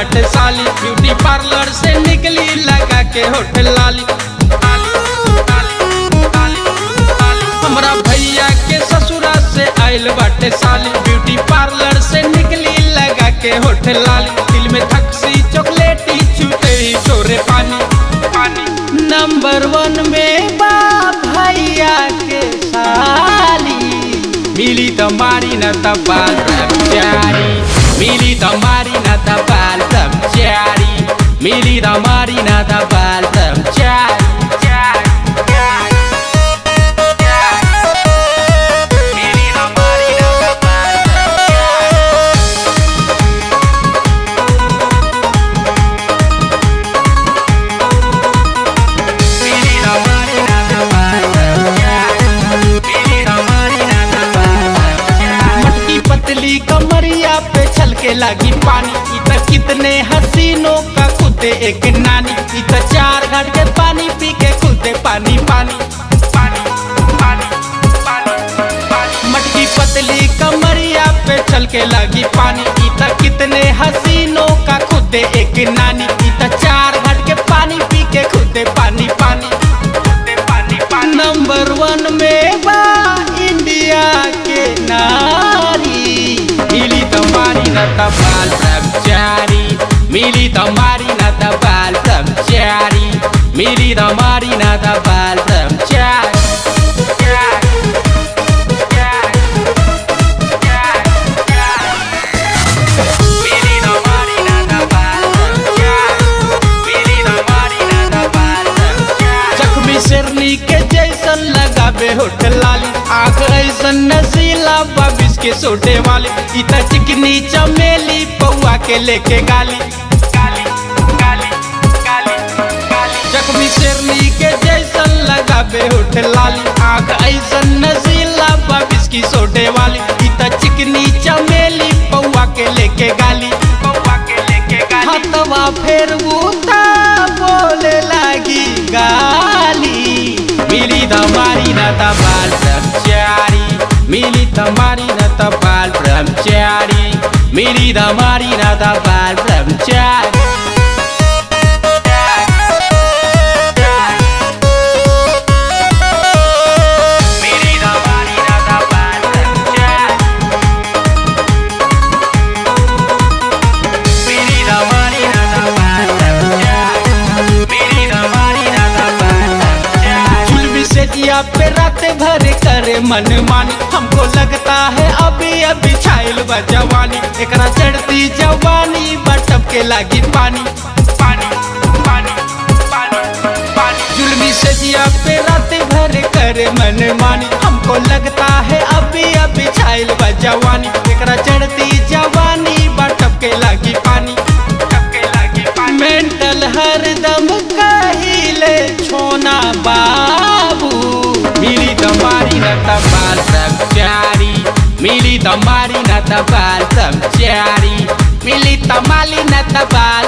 बाटे साली, beauty parlour से निकली लगा के होटल लाली। हमरा भैया के ससुरा से आइल बाटे साली, ब्यूटी पार्लर से निकली लगा के होटल लाली। दिल में थक्सी चॉकलेटी छूटे ही छोरे पानी पानी। नंबर 1 में बा भैया के साली, मिली तुम्हारी न तबाल ब्रह्मचारी, मिली तुम्हारी न तबाल ब्रह्मचारी, मिली तुम्हारी न तबाल ब्रह्मचारी। कमरिया पे छलके लगी पानी, इतना कितने हसीनों का खुदे एक नानी। इतना 4 घाट के पानी पी के खुदे पानी पानी पानी पानी पानी पानी। मटकी पतली कमरिया पे छलके लगी पानी, इतना कितने हसीनों का खुदे एक नानी। इतना 4 घाट के पानी पी के खुदे पानी पानी पानी पानी। नंबर 1 में बा इंडिया के नारी, मिली तुम्हारी न तबाल ब्रह्मचारी, मिली तुम्हारी न तबाल ब्रह्मचारी, मिली तुम्हारी न तबाल ब्रह्मचारी। जख्मी शेरनी के जैसन लगाबे होटल लाली, आँख ऐसन नशीला बाबिस के सोटे वाली। इतना चिकनी चमेली पौआ के लेके गाली गाली गाली गाली गाली। जख्मी शेरनी के जैसन लगाबे होटल लाली, आँख ऐसन नशीला बाबिस की सोटे वाली। इतना चिकनी चमेली पौआ के लेके गाली पौआ के लेके गाली। हथवा फेर बूता बोले लगी गाली, मिली तुम्हारी न तबाल ब्रह्मचारी, मिली तुम्हारी न तबाल ब्रह्मचारी, मिली तुम्हारी न तबाल ब्रह्मचारी। पे रात भर करे मन मानी, हमको लगता है अभी अभी छाइल बा जवानी। एकरा चढ़ती जवानी बटप के लागी पानी पानी पानी पानी पानी। जुल्मी से जिया पे रात भर करे मन मानी, हमको लगता है अभी अभी छाइल बा जवानी। एकरा चढ़ती जवानी बटप के लागी पानी के लागी पानी। मेंटल हरदम कहिले छोना बाबू, मिली तुम्हारी न तबाल ब्रह्मचारी, मिली तुम्हारी न तबाल ब्रह्मचारी, मिली तुम्हारी न तबाल